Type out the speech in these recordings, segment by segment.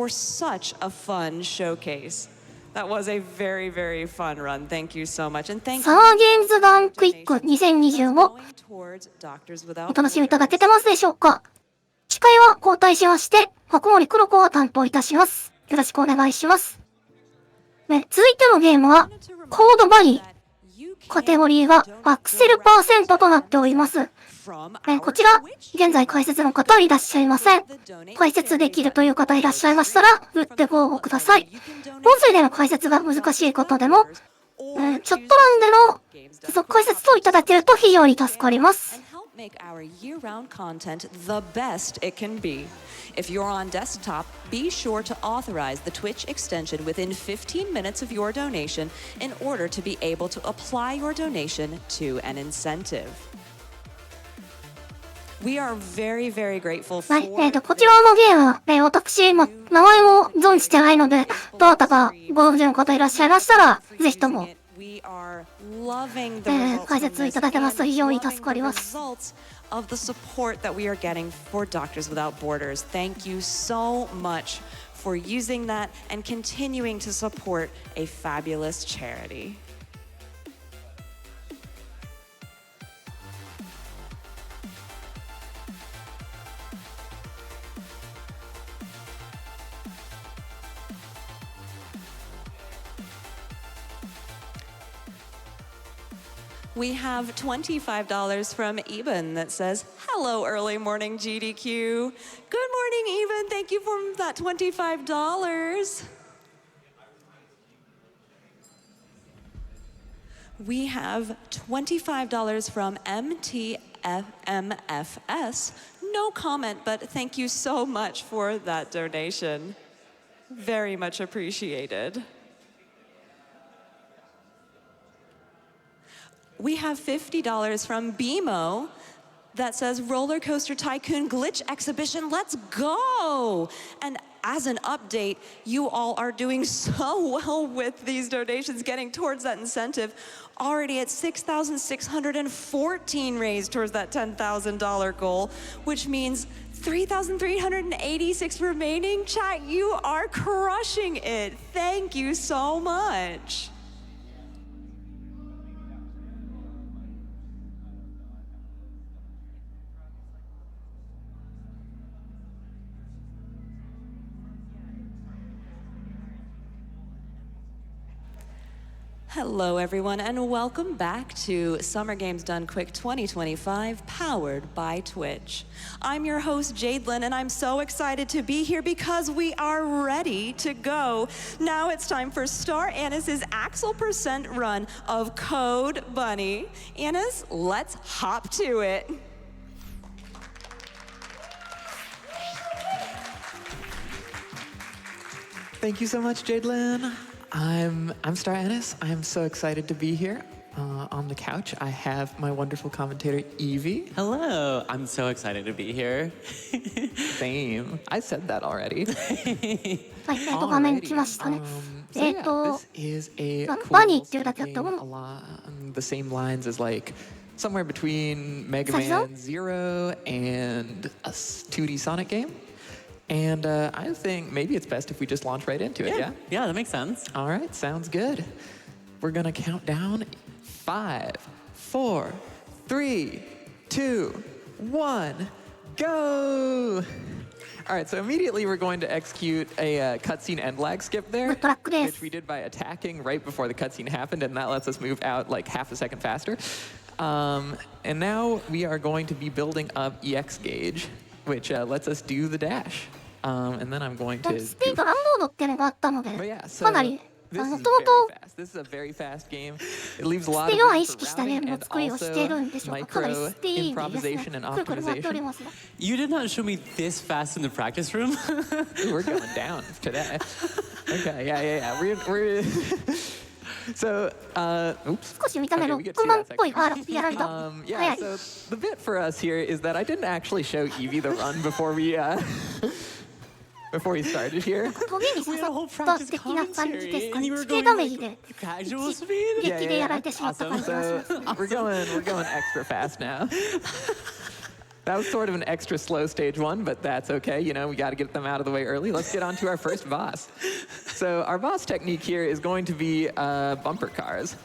for such a fun showcase. That was a very, very fun run. Thank you so much. And thank you. サーゲームズ版クイック2025お楽しみいただけてますでしょうか。司会は交代しまして、白森黒子が担当いたします。よろしくお願いします。続いてのゲームは、コードバニー。カテゴリーはアクセルパーセントとなっております。こちら、現在解説の方はいらっしゃいません。解説できるという方いらっしゃいましたら、打ってご応募ください。音声での解説が難しい方でも、チャット欄での付属解説をいただけると非常に助かります。Make our year-round content the best it can be. If you're on desktop, be sure to authorize the Twitch extension within 15 minutes of your donation in order to be able to apply your donation to an incentive. We are very, very grateful for... はい、こちらのゲームは、私、名前も存じてないので、どなたかご存知の方いらっしゃいましたら、ぜひとも、解説いただけますと非常に助かります。Of the support that we are getting for Doctors Without Borders. Thank you so much for using that and continuing to support a fabulous charity. We have $25 from Eben that says, hello, early morning GDQ. Good morning, Eben. Thank you for that $25. We have $25 from MTMFS. No comment, but thank you so much for that donation. Very much appreciated. We have $50 from BMO that says Roller Coaster Tycoon Glitch Exhibition, let's go! And as an update, you all are doing so well with these donations, getting towards that incentive. Already at $6,614 raised towards that $10,000 goal, which means 3,386 remaining. Chat, you are crushing it. Thank you so much. Hello everyone and welcome back to Summer Games Done Quick 2025 powered by Twitch. I'm your host Jadelyn and I'm so excited to be here because we are ready to go. Now it's time for Star Anise's Axel % run of Code Bunny. Anise, let's hop to it. Thank you so much, Jadelyn. I'm Star Anise. I'm so excited to be here. On the couch, I have my wonderful commentator, Evie. Hello. I'm so excited to be here. Same. I said that already. はい、画面来ましたね。This is a バニーっていうだけだったもん。 along the same lines as like somewhere between Mega Man Zero and a 2D Sonic game. And I think maybe it's best if we just launch right into it, yeah? Yeah, that makes sense. All right, sounds good. We're gonna count down 5, 4, 3, 2, 1, go! All right, so immediately we're going to execute a cutscene end lag skip there, which we did by attacking right before the cutscene happened, and that lets us move out like half a second faster. And now we are going to be building up EX gauge, which lets us do the dash. And then I'm going to... スピードランロードっていうのがあったので、かなり、もともと This is a very fast game. It leaves a lot ス of ピードは room 意 for 識したゲー routing ムの and 作りをしている also んでしょうか。かなりスピーディーですね。 improvisation and くるくる回っており optimization. ますね。You did not show me this fast in the practice room. We're going down today. Okay, yeah. We're So, oops. 少し見た目 Okay, ロ we ッ get ク 2 マンっ that ぽい second. やられた。 Yeah, 早い。 so the bit for us here is that I didn't actually show Evie the run before we started here. トゲに刺 We had さ a whole った practice 的な感じです commentary, か and ね。 you were 地形 going ダメージ like で casual speed. 激 でやられてしまった感じがします。 So we're going extra fast now. That was sort of an extra slow stage 1, but that's okay. You know, we got to get them out of the way early. Let's get on to our first boss. So our boss technique here is going to be bumper cars.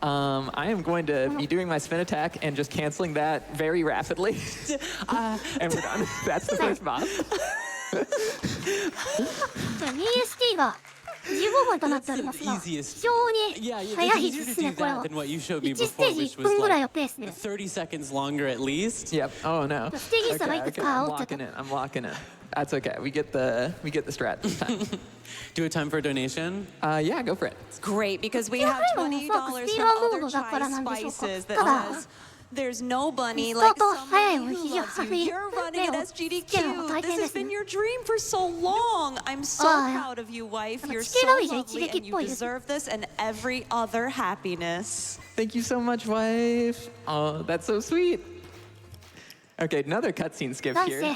I am going to be doing my spin attack and just canceling that very rapidly. And we're done. That's the first boss. 2ST が15分となっておりますが、非常に早いですね、これは。1ステージ1分ぐらいのペースで。 30 seconds longer at least. Yep. Oh no. ステージ数がいくつか I'm 合って locking て。 in. I'm locking in. That's okay. We get the strat this time. Do we have time for a donation? Yeah, go for it. Great, because we have $20 from other chai spices that says, there's no bunny like somebody who loves you. You're running at SGDQ. This has been your dream for so long. I'm so proud of you, wife. You're so lovely, and you deserve this and every other happiness. Thank you so much, wife. Oh, that's so sweet. Okay, another cutscene skip here.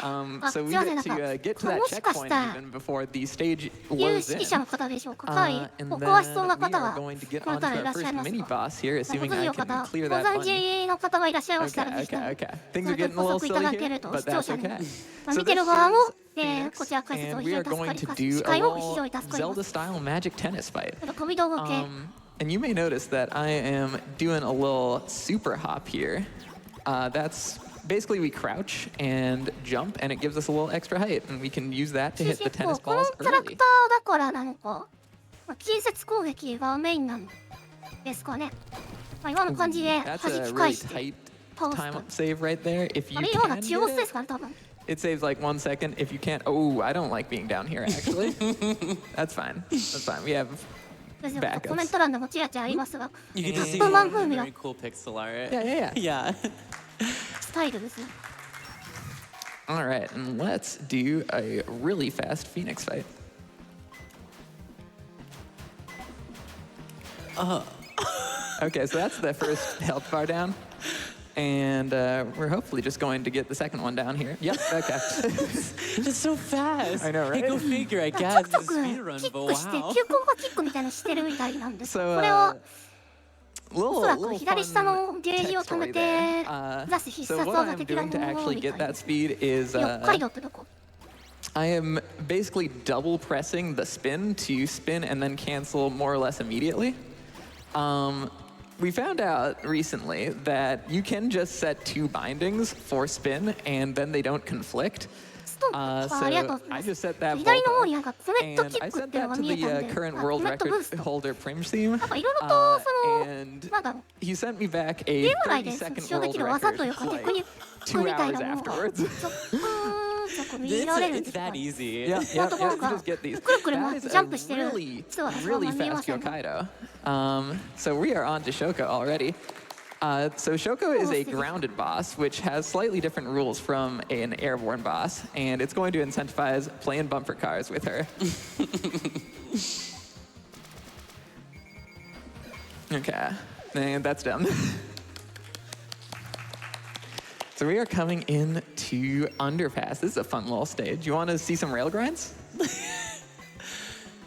So we get to get to that checkpoint even before the stage 有 loads 識 in. 者の方でしょうか。はい。 And お then 詳しそうな we 方 are が going to get この on 方 to いら our っしゃい first ます mini か。 boss here, ご assuming 存 I 知の can 方、 clear ご that 存 bunny. 知の方がいらっしゃいましたら Okay, ですね okay, okay. Things ご are getting a little 補足いた silly だけ here, ると but 視聴 that's 者に、 okay. 見 So て this る側も、 is こちら解説を and 非 we 常 are に助か going り to ます。 do 司 a 会も非 little 常に助かりま Zelda す。 style magic tennis fight. 飛び道具系。 And you may notice that I am doing a little super hop here. That's basically we crouch and jump, and it gives us a little extra height, and we can use that to 主 hit 人 the 公 tennis この balls キャラク early. ターだからなのか、近接攻撃がメインなんですかね。今の感じで That's 弾 a き really 返して tight 倒す time と。 save right there. If あ you れような can 中ボス get で it, すかね、多分。 it saves like 1 second. If you can't, oh, I don't like being down here actually. That's fine. That's fine. We have コメント欄でもちらちらありますが、 You get to see 100 more 万風味の very cool pixel art. yeah. Yeah. スタイルですね。 All right, and let's do a really fast Phoenix fight. Okay, so that's the first health bar down. And we're hopefully just going to get the second one down here. Yep, okay. It's so fast. I know, right? Hey, go figure, I ちょ guess. くちょ It's く a キ speed run, ッ but クして、 wow. 急降下キックみたいなのしてるみたいなんですが、 So, これは little, おそらく little 左下 fun のゲージを tech 貯め story て there. 出す必 So 殺 what 技 I'm 的な doing も to の actually みたい get な。 that speed is 北海道ってどこ？ I am basically double pressing the spin to spin and then cancel more or less immediately. We found out recently that you can just set 2 bindings for spin and then they don't conflict. ストンありがとう So ございま I す。 just set that 左の方 both になんかコメント and キッ I クっ set ていうの that が to 見え the たんで、 current コ world メントブー record スト。 holder Prim theme. なんかいろいろとその And なんだろう。 he sent me back ゲ a ーム内で 30 second 使用で world きる技という record かテク like ニック 2みたい hours なものが afterwards. 見 It's, られるん it's ですか that easy. Yep, yep, ところ yep, が you just get these. くるくる That 回っ is てジャ a ンプしてる really, ツアーがその really まま見えま fast せんね。 Yokkaido. So we are on to Shoko already. So Shoko is a grounded boss, which has slightly different rules from an airborne boss, and it's going to incentivize playing bumper cars with her. Okay, and that's done. So we are coming into Underpass. This is a fun little stage. You want to see some rail grinds?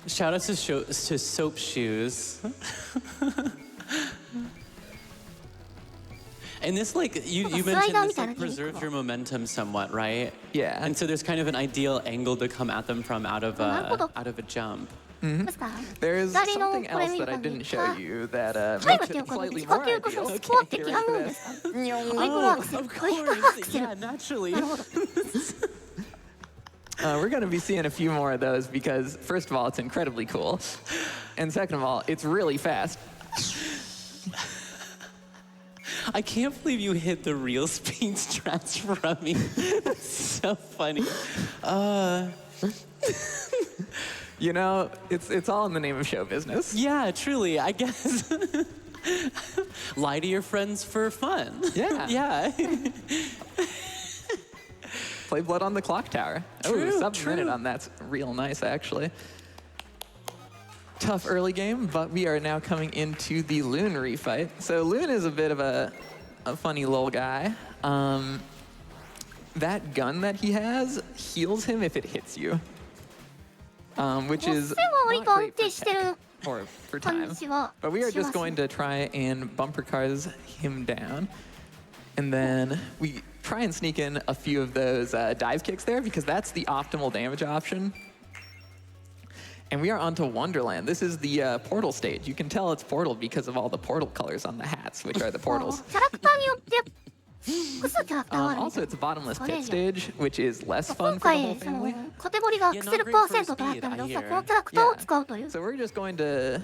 Shout out to Soap Shoes. And this, like, you mentioned this, like, preserves your momentum somewhat, right? Yeah. And so there's kind of an ideal angle to come at them from out of a jump. ですから There's 左の something これ else 見 that た I んで didn't show you that タイム makes っていう it かどっ slightly ちか more っていうとそ ideal. のスコアって Okay, 刻 ready む for んですか this? トリプルアクセル Oh, トリプルアクセル yeah, naturally. なるほど We're going to be seeing a few more of those because, first of all, it's incredibly cool. And second of all, it's really fast. I can't believe you hit the real speed strats from me. That's so funny. You know, it's all in the name of show business. Yeah, truly, I guess. Lie to your friends for fun. Yeah. Yeah. Play Blood on the Clock Tower. True, Oh, sub-minute true. on that's real nice, actually. Tough early game, but we are now coming into the Loon refight. So Loon is a bit of a funny little guy. That gun that he has heals him if it hits you, which is ボス戦は割 not と安 great 定 for してる tech or for 感 time. じは But we are しま just す going to try and bumper cars him down. And then we try and sneak in a few of those dive kicks there because that's the optimal damage option. And we are onto Wonderland. This is the portal stage. You can tell it's portal because of all the portal colors on the hats, which are the portals. キャラクターによって複数キャラクターがあるんです Also, よ。 it's a bottomless pit stage, which is less fun 今 for the whole 回その family. カテゴリーがアクセルパーセントとなったので、おそらくこのキャラクターを使うという。 So we're just going to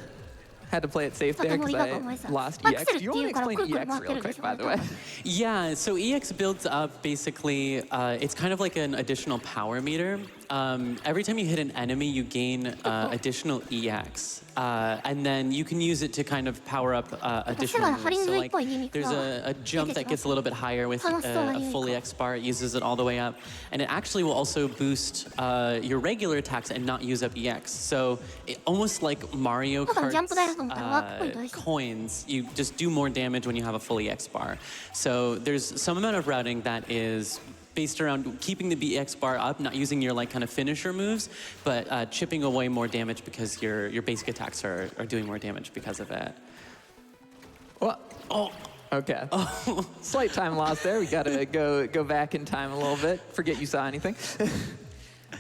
had to play it safe there because I lost Axel EX. Do you want to explain EX real quick, by the way? Yeah, so EX builds up basically, it's kind of like an additional power meter. Every time you hit an enemy, you gain additional EX. And then you can use it to kind of power up additional moves. So like, there's a jump that gets a little bit higher with a full EX bar. It uses it all the way up. And it actually will also boost your regular attacks and not use up EX. So almost like Mario Kart's coins, you just do more damage when you have a full EX bar. So there's some amount of routing that is based around keeping the BX bar up, not using your like kind of finisher moves, but chipping away more damage because your basic attacks are doing more damage because of it. Well, oh, okay. Oh. Slight time loss there. We gotta go back in time a little bit. Forget you saw anything.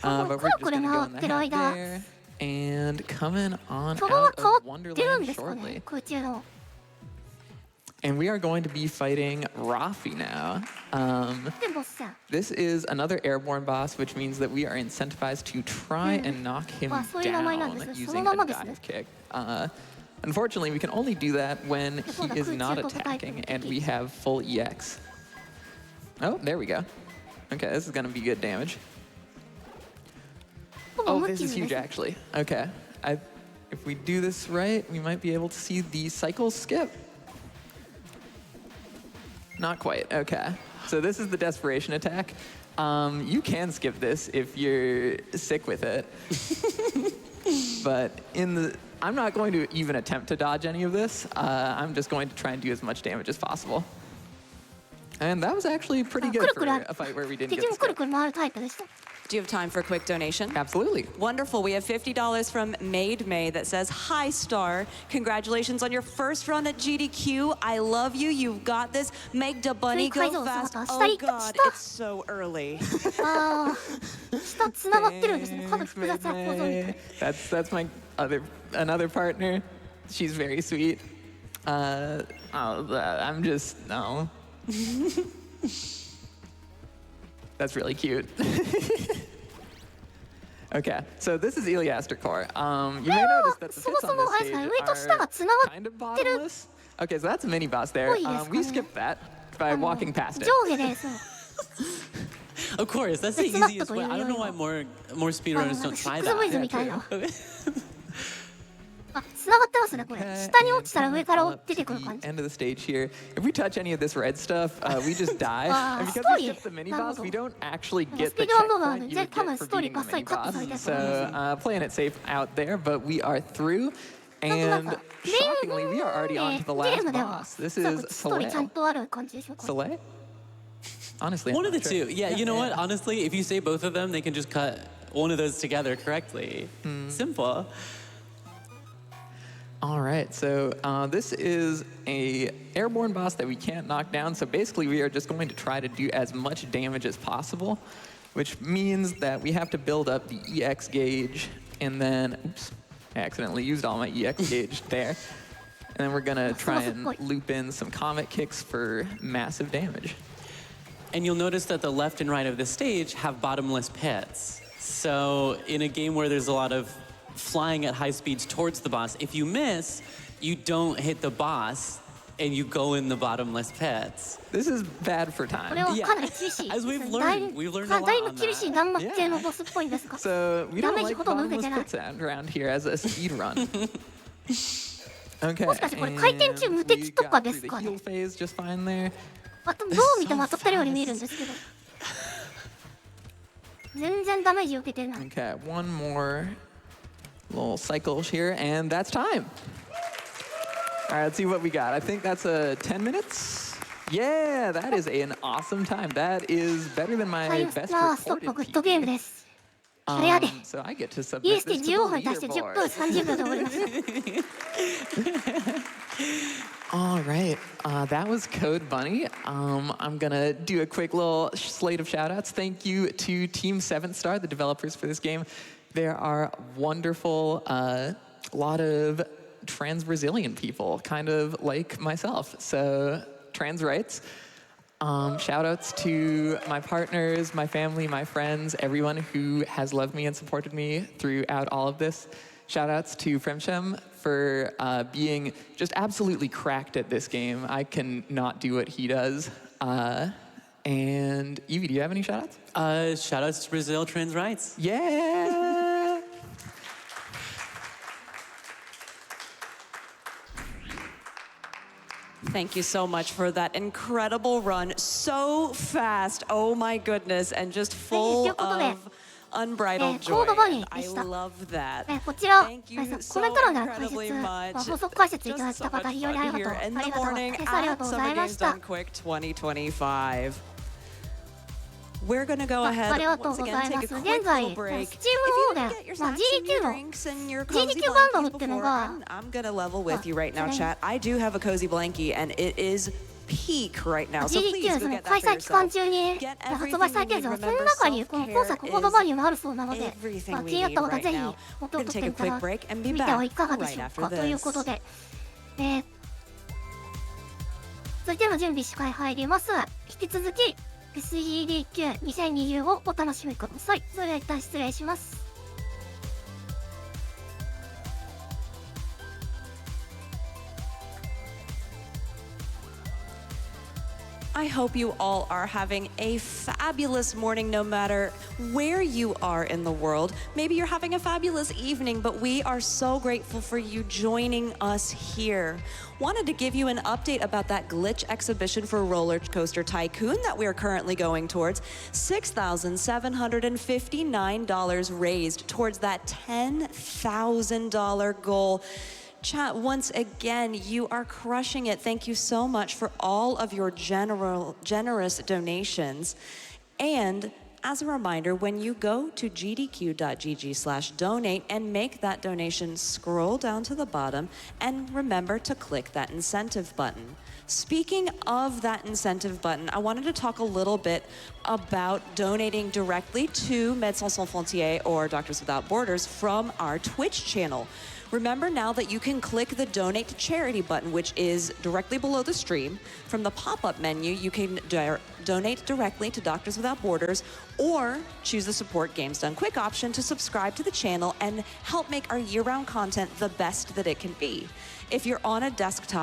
But we're just gonna go in the hat there and coming on out of Wonderland shortly. And we are going to be fighting Rafi now. This is another airborne boss, which means that we are incentivized to try and knock him down using a dive kick. Unfortunately, we can only do that when he is not attacking and we have full EX. Oh, there we go. Okay, this is going to be good damage. Oh, this is huge, actually. Okay, if we do this right, we might be able to see the cycle skip. Not quite, okay. So this is the desperation attack. You can skip this if you're sick with it. But I'm not going to even attempt to dodge any of this. I'm just going to try and do as much damage as possible. And that was actually pretty good for a fight where we didn't get the skip. Do you have time for a quick donation? Absolutely. Wonderful. We have $50 from Maid May that says, "Hi, Star. Congratulations on your first run at GDQ. I love you. You've got this. Make the bunny go fast." Oh, God. It's so early. That's my another partner. She's very sweet. I'm just, no. That's really cute. Okay, so this is Iliaster Core. You may notice that the pits on this stage are kind of bottomless. Okay, so that's a mini boss there. We skipped that by walking past it. Of course, that's the easiest way. I don't know why more speedrunners don't try that. 繋がってますね、これ。下に落ちたら上から出てくる感じ。 End of the stage here. If we touch any of this red stuff, we just die. And because we skip the mini boss, we don't actually get the checkpoint you would get for beating the mini boss. So playing it safe out there, but we are through. And shockingly, we are already on to the last boss. This is Soleil. Soleil? Honestly, one of the two. Yeah, you know what? Honestly, if you say both of them, they can just cut one of those together correctly. Simple. All right, so this is a airborne boss that we can't knock down. So basically, we are just going to try to do as much damage as possible, which means that we have to build up the EX gauge, and then, oops, I accidentally used all my EX gauge there. And then we're gonna try and loop in some comet kicks for massive damage. And you'll notice that the left and right of the stage have bottomless pits. So in a game where there's a lot of flying at high speeds towards the boss, if you miss, you don't hit the boss and you go in the bottomless pits. This is bad for time. Yeah. As we've learned a lot on that. So we don't like bottomless pits around here as a speed run. Okay, and we got through the heal phase just fine there. どう見ても当たったように見えるんですけど。全然ダメージ受けてない。 Okay, one more little cycles here, and that's time. All right, let's see what we got. I think that's 10 minutes. Yeah, that is an awesome time. That is better than my best recorded PB. So I get to submit this to the leaderboard. All right, that was Code Bunny. I'm gonna do a quick little slate of shout-outs. Thank you to Team 7 Star, the developers for this game. There are wonderful, lot of trans Brazilian people, kind of like myself. So, trans rights. Shout-outs to my partners, my family, my friends, everyone who has loved me and supported me throughout all of this. Shout-outs to Fremshem for being just absolutely cracked at this game. I can not do what he does. And Evie, do you have any shout-outs? Shout-outs to Brazil Trans Rights. Yeah! Thank you so much for that incredible run. So fast, oh my goodness, and just full of unbridled joy. I love that. こちら、コ Thank メ you ン so ト欄に解説、 incredibly much. 補足解説いただい Just た so 方、 much 非常にあ fun りがとう、 here あ in り the がとうござい morning ます。ありが at とうござ Summer いま Games した Done。Quick 2025. We're gonna go ahead ありがとう once ござ again いま take a す。 quick 現在、 little break. Steam If の you 方 didn't で、get your まあ、snacks and your GDQ の drinks and your cozy GDQ バンドル blankies っていうの before, が、 I'm gonna level with you right now, ね chat. I do have a cozy blankie, and it is peak right now. So please GDQ そ go の get 開 that for 催期間 yourself. 中に Get 発売されてるんですが、 everything その we need. 中にこの Remember, 今作コードバリューもあるそうなので、 everything まあ、 we 気になった方 need はぜ right ひ now. お手 We're を gonna 取って take a みた quick ら break and be 見てはい back かがでしょ right う after かということ this. で、続いての準備司会入ります。引き続き SEDQ2020 をお楽しみください。それでは一旦失礼します。I hope you all are having a fabulous morning no matter where you are in the world. Maybe you're having a fabulous evening, but we are so grateful for you joining us here. Wanted to give you an update about that glitch exhibition for Roller Coaster Tycoon that we are currently going towards. $6,759 raised towards that $10,000 goal. Chat, once again, you are crushing it. Thank you so much for all of your generous donations. And as a reminder, when you go to gdq.gg/donate and make that donation, scroll down to the bottom and remember to click that incentive button. Speaking of that incentive button, I wanted to talk a little bit about donating directly to Médecins Sans Frontières or Doctors Without Borders from our Twitch channel. Remember now that you can click the Donate to Charity button, which is directly below the stream. From the pop-up menu, you can donate directly to Doctors Without Borders or choose the Support Games Done Quick option to subscribe to the channel and help make our year-round content the best that it can be. If you're on a desktop,